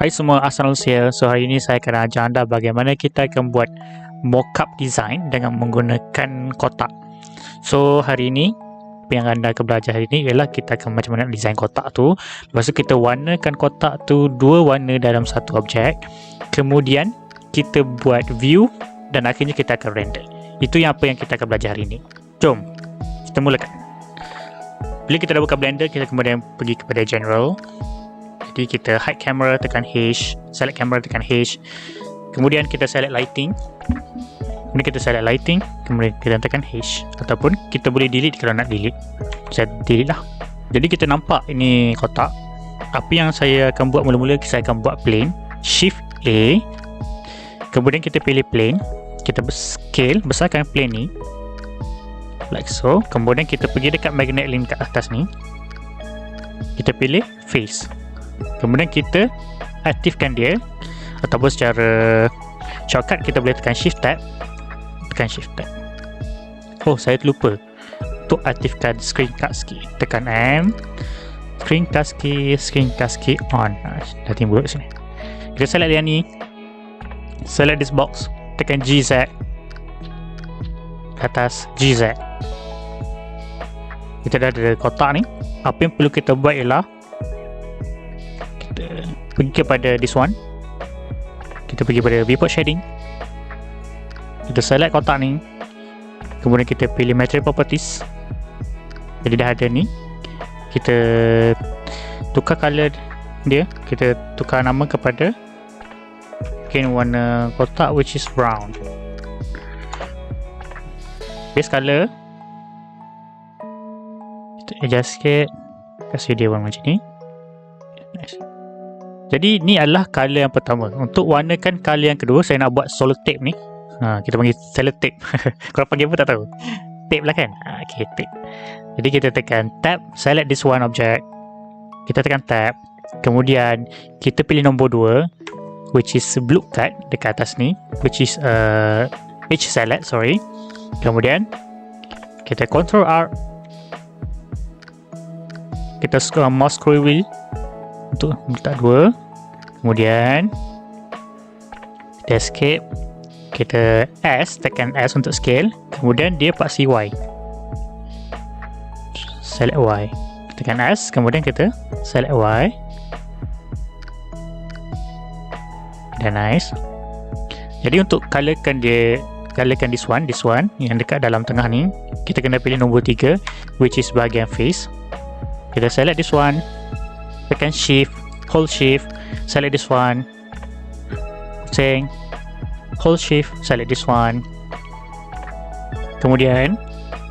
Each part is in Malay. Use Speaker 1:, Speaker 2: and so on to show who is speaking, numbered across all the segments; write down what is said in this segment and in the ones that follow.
Speaker 1: Hai semua, Asal So hari ini saya akan ajar anda bagaimana kita akan buat mockup design dengan menggunakan kotak. So hari ini yang anda akan belajar hari ini ialah kita akan macam mana design kotak tu. Lepas tu kita warnakan kotak tu dua warna dalam satu objek. Kemudian kita buat view dan akhirnya kita akan render. Itu yang apa yang kita akan belajar hari ini. Jom kita mulakan. Bila kita dah buka Blender, kita kemudian pergi kepada general. Jadi kita hide camera, tekan H, select camera, tekan H. Kemudian kita select lighting. Kemudian kita select lighting, kemudian kita tekan H. Ataupun kita boleh delete kalau nak delete. Saya delete lah. Jadi kita nampak ini kotak. Apa yang saya akan buat mula-mula, saya akan buat plane. Shift A. Kemudian kita pilih plane. Kita scale, besarkan plane ni. Like so. Kemudian kita pergi dekat magnet link kat atas ni. Kita pilih face. Kemudian kita aktifkan dia, ataupun secara shortcut kita boleh tekan shift tab. Tekan shift tab. Oh, saya terlupa untuk aktifkan screencast key. Tekan M, screencast key on. Dah timbul kat sini. Kita select yang ni, select this box, tekan GZ atas GZ. Kita dah ada kotak ni. Apa yang perlu kita buat ialah kita pergi kepada this one. Kita pergi pada viewport shading. Kita select kotak ni. Kemudian kita pilih material properties. Jadi dah ada ni. Kita tukar color dia. Kita tukar nama kepada mungkin warna kotak which is brown. Base color kita adjust sikit, kasih dia warna macam ni. Nice. Jadi ni adalah color yang pertama. Untuk warnakan color yang kedua, saya nak buat solid tape ni. Kita panggil sellotape. Kalau panggil apa tak tahu. Tape lah kan. Okay, tape. Jadi kita tekan tab, select this one object. Kita tekan tab. Kemudian kita pilih nombor 2, which is blue cut dekat atas ni, which is edge select, sorry. Kemudian kita Ctrl R. Kita mouse scroll wheel untuk letak 2. Kemudian kita escape. Kita S, tekan S untuk scale. Kemudian dia paksi Y. Select Y. Tekan S, kemudian kita select Y. Dan nice. Jadi untuk colorkan this one yang dekat dalam tengah ni, kita kena pilih nombor 3, which is bahagian face. Kita select this one, tekan shift, hold shift, select this one, pusing, hold shift, select this one. Kemudian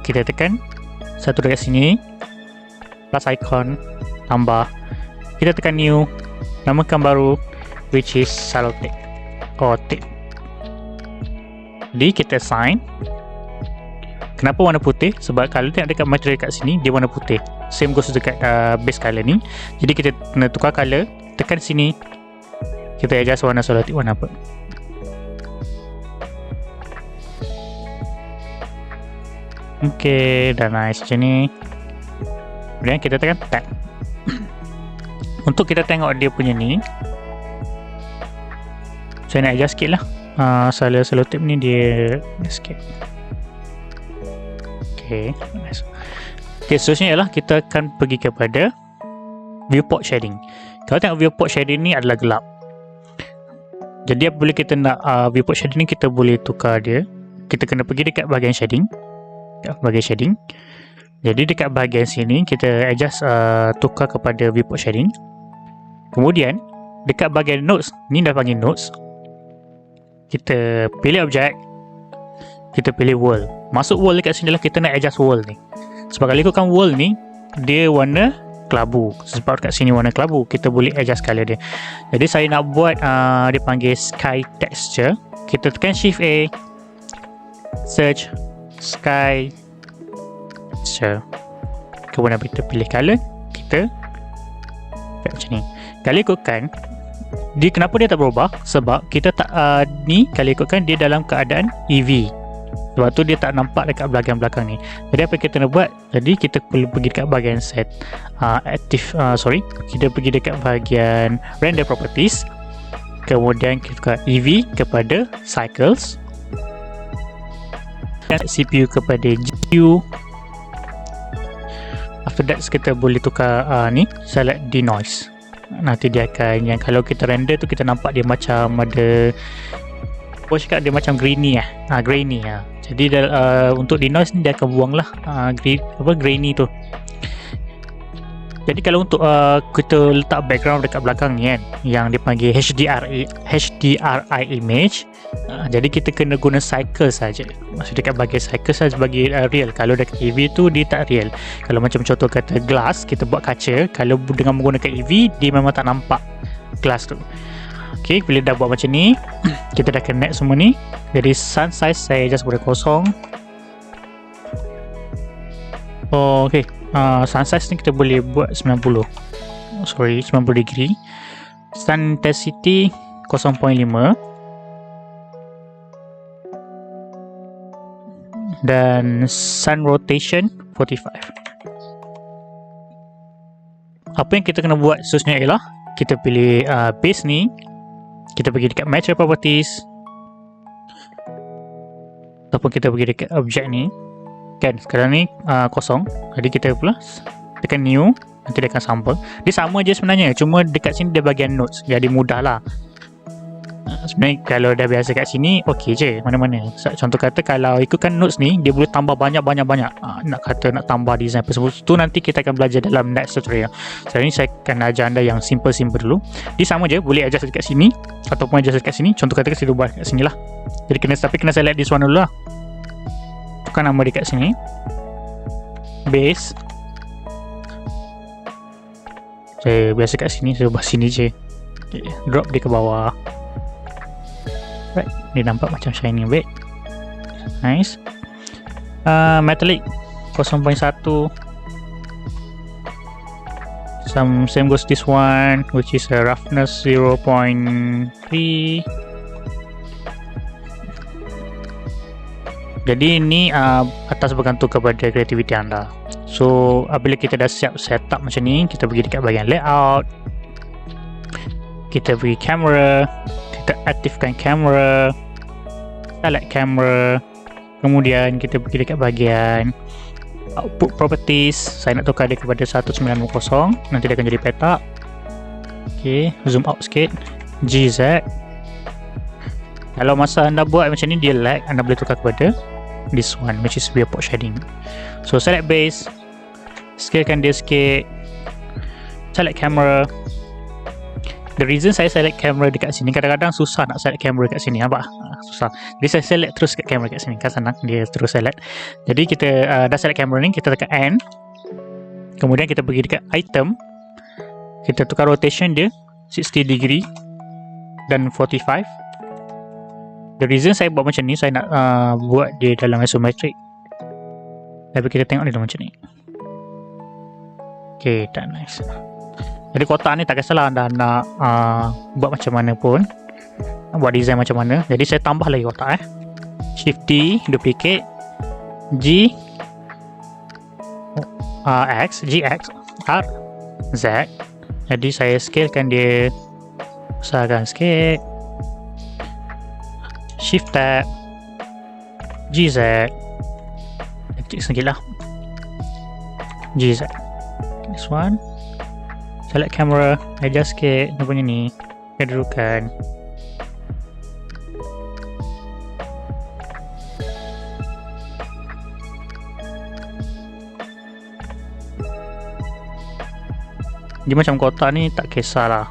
Speaker 1: kita tekan satu dekat sini, plus icon, tambah. Kita tekan new, namakan baru, which is sellotape or tape. Jadi kita sign. Kenapa warna putih? Sebab kalau tengok dekat material kat sini, dia warna putih. Same goes dekat base color ni. Jadi kita kena tukar color. Tekan sini, kita adjust warna sellotape warna apa. Okay, dah nice macam ni. Kemudian kita tekan tab. Untuk kita tengok dia punya ni, saya nak adjust sikit lah. Sellotape ni dia sikit. Okay, nice. Okay, seterusnya ialah kita akan pergi kepada viewport shading. Kalau tengok viewport shading ni adalah gelap. Jadi apabila kita nak viewport shading ni, kita boleh tukar dia. Kita kena pergi dekat bahagian shading. Jadi dekat bahagian sini kita adjust tukar kepada viewport shading. Kemudian dekat bahagian nodes, ni dah panggil nodes. Kita pilih objek. Kita pilih world. Masuk world dekat sini lah kita nak adjust world ni. Sebab kalau ikutkan world ni, dia warna kelabu. Sebab dekat sini warna kelabu, kita boleh adjust color dia. Jadi saya nak buat dia panggil sky texture. Kita tekan shift A, search sky texture. Kemudian kita pilih color, kita buat macam ni. Kalau ikutkan dia, kenapa dia tak berubah? Sebab kita tak ni kalau ikutkan dia dalam keadaan EV. Sebab tu dia tak nampak dekat bahagian belakang ni. Jadi apa kita nak buat? Jadi kita perlu pergi dekat bahagian set kita pergi dekat bahagian render properties. kemudian kita tukar EV kepada cycles, dan CPU kepada GPU. After that kita boleh tukar ni, select denoise. Nanti dia akan, yang kalau kita render tu kita nampak dia macam ada, boleh cakap dia macam grainy grainy. Jadi untuk denoise ni dia akan buang lah grainy tu. Jadi kalau untuk kita letak background dekat belakang ni kan, yang dipanggil HDRI image, jadi kita kena guna cycle saja. Maksud dekat bagi cycle saja bagi real. Kalau dekat EV tu dia tak real. Kalau macam contoh kata glass, kita buat kaca, kalau dengan menggunakan EV dia memang tak nampak glass tu. Okay, bila dah buat macam ni, kita dah connect semua ni. Jadi sun size saya just boleh kosong. Okay, sun size ni kita boleh buat 90 degree. Sun intensity 0.5, dan sun rotation 45. Apa yang kita kena buat seterusnya ialah kita pilih base ni, kita pergi dekat material properties, ataupun kita pergi dekat object ni kan. Sekarang ni kosong, jadi kita pula tekan new, nanti dia akan sample. Dia sama je sebenarnya, cuma dekat sini dia bagian notes, jadi mudah lah. Sebenarnya kalau dah biasa kat sini okey je, mana-mana. Contoh kata kalau ikutkan notes ni, dia boleh tambah banyak. Nak tambah design apa semua tu nanti kita akan belajar dalam next tutorial. Sekarang ni saya akan ajar anda yang simple dulu. Dia sama je, boleh adjust dekat sini ataupun adjust dekat sini. Contoh kata kita ubah dekat sini lah. Jadi kena select this one dulu lah. Tukar nama dekat sini, base. Saya biasa kat sini, saya ubah sini je. Okay, drop dia ke bawah. Right, dia nampak macam shiny bit. Nice. Metallic 0.1. Same goes this one, which is a roughness 0.3. Jadi ini atas bergantung kepada kreativiti anda. So apabila kita dah siap setup macam ni, kita pergi dekat bahagian layout, kita pergi camera, kita aktifkan kamera, select kamera, kemudian kita pergi dekat bahagian output properties. Saya nak tukar dia kepada 1950, nanti dia akan jadi petak. Ok, zoom out sikit, GZ. Kalau masa anda buat macam ni dia lag, anda boleh tukar kepada this one, which is viewport shading. So select base, scalekan dia sikit, select camera. The reason saya select kamera dekat sini, kadang-kadang susah nak select kamera dekat sini, nampak? Susah. Jadi saya select terus kat kamera dekat sini, kan senang dia terus select. Jadi kita dah select kamera ni, kita tekan N, kemudian kita pergi dekat item, kita tukar rotation dia 60 degree dan 45. The reason saya buat macam ni, saya nak buat dia dalam isometric. Tapi kita tengok dia macam ni. Okay, dah nice. Jadi kotak ni tak kisahlah anda nak buat macam mana pun, buat design macam mana. Jadi saya tambah lagi kotak Shift D, duplicate, G, X, GX, R, Z. Jadi saya scalekan dia, besarkan sikit. Shift tab, GZ, kecil sikit lah, GZ. This one, select camera, adjust sikit dia punya ni, kedudukan. Dia macam kotak ni tak kisahlah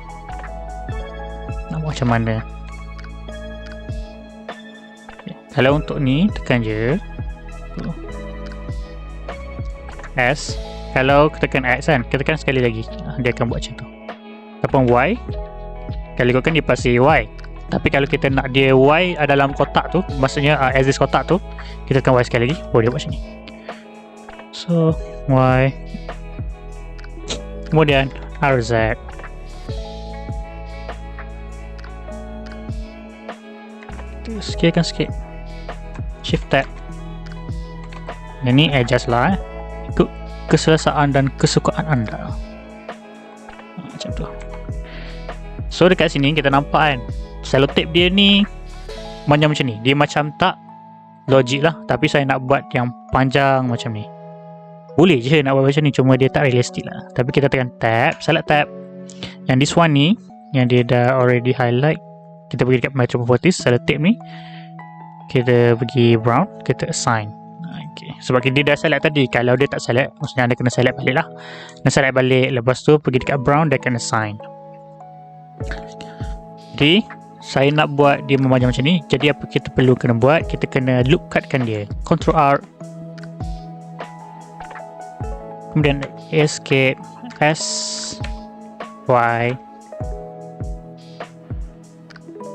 Speaker 1: nak buat macam mana. Kalau untuk ni tekan je S. Kalau tekan X kan, kita tekan sekali lagi, dia akan buat macam tu. Ataupun Y, kalau ikutkan dia pasti Y. Tapi kalau kita nak dia Y dalam kotak tu, maksudnya exist kotak tu, kita tekan Y sekali lagi, dia buat macam ni. So Y, kemudian RZ. Sikitkan sikit, Shift tab. Ini adjust lah ikut keselesaan dan kesukaan anda. Macam tu. So dekat sini kita nampak kan, selotip dia ni macam ni. Dia macam tak logik lah, tapi saya nak buat yang panjang macam ni. Boleh je nak buat macam ni, cuma dia tak realistik lah. Tapi kita tekan tab, select tab. Yang this one ni, yang dia dah already highlight, kita pergi dekat Metro Properties, selotip ni, kita pergi brown, kita assign. Okay. Sebab dia dah select tadi. Kalau dia tak select, maksudnya anda kena select balik lah. Kena select balik, lepas tu pergi dekat brown, dia kena assign. Jadi saya nak buat dia memanjang macam ni. Jadi apa kita perlu kena buat, kita kena loop cutkan dia. Ctrl R, kemudian escape, S, Y,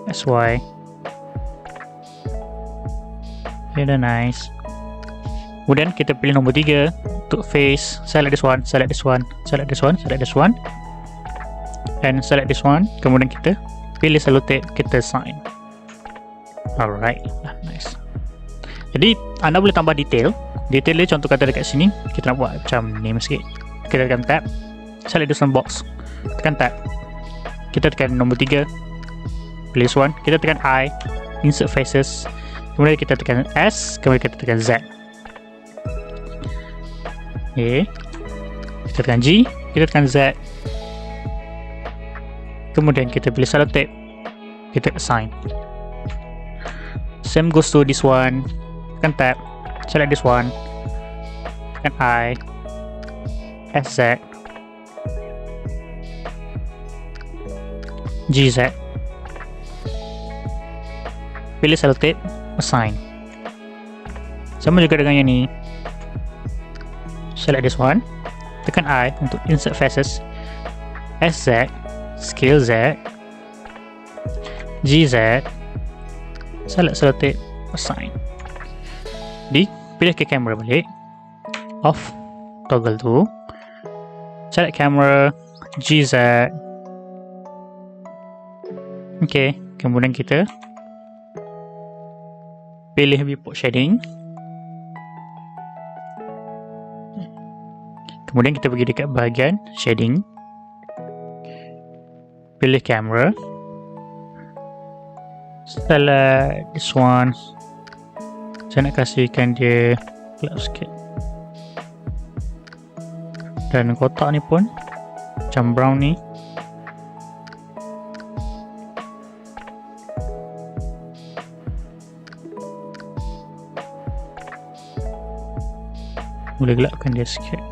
Speaker 1: S, Y. Okay, dah nice. Kemudian kita pilih nombor 3 untuk face. Select this one, select this one, select this one, select this one, and select this one. Kemudian kita pilih selotip, kita sign. Alright, nice. Jadi anda boleh tambah detail. Detail dia contoh kata dekat sini, kita nak buat macam ni sikit. Kita tekan tab, select this one box, tekan tab, kita tekan nombor 3, pilih this one, kita tekan I, insert faces, kemudian kita tekan S, kemudian kita tekan Z. Okay. Kita tekan G, kita tekan Z, kemudian kita pilih selotip, kita assign. Same goes to this one, tekan tab, select this one, tekan I, SZ, GZ, pilih selotip, assign. Sama juga dengan yang ni. Select this one, tekan I untuk insert faces, SZ, scale Z, GZ, select selotip, assign. Di pilih ke kamera balik, off toggle tu, select kamera, GZ. Okay, kemudian kita pilih viewport shading. Kemudian kita pergi dekat bahagian shading, pilih kamera, select this one. Saya nak kasihkan dia gelap sikit, dan kotak ni pun macam brown ni. Boleh gelapkan dia sikit.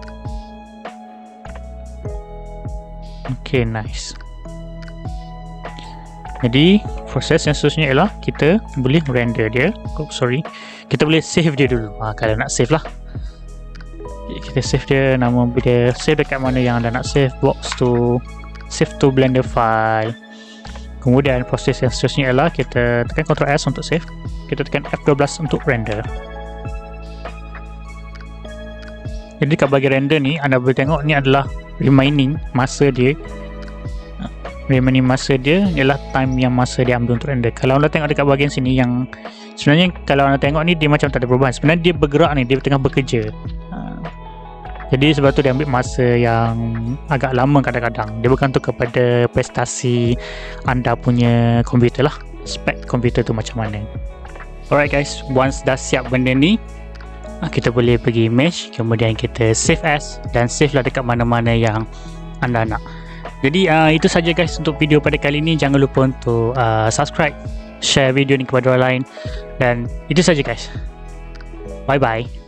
Speaker 1: Okay, nice. Jadi proses yang seterusnya ialah kita boleh render dia. Kita boleh save dia dulu. Kalau nak save lah, kita save dia. Nama dia save dekat mana yang anda nak save. Box tu, save to Blender file. Kemudian proses yang seterusnya ialah kita tekan Ctrl S untuk save, kita tekan F12 untuk render. Jadi kat bahagian render ni, anda boleh tengok ni adalah remaining masa dia. Remaining masa dia ialah time yang masa dia ambil untuk render. Kalau anda tengok dekat bahagian sini, yang sebenarnya kalau anda tengok ni dia macam tak ada perubahan. Sebenarnya dia bergerak ni, dia tengah bekerja. Jadi sebab tu dia ambil masa yang agak lama kadang-kadang. Dia bergantung kepada prestasi anda punya komputer lah, spek komputer tu macam mana. Alright guys, once dah siap benda ni, kita boleh pergi mesh, kemudian kita save as, dan save lah dekat mana-mana yang anda nak. Jadi itu saja guys untuk video pada kali ini. Jangan lupa untuk subscribe, share video ni kepada orang lain, dan itu saja guys. Bye bye.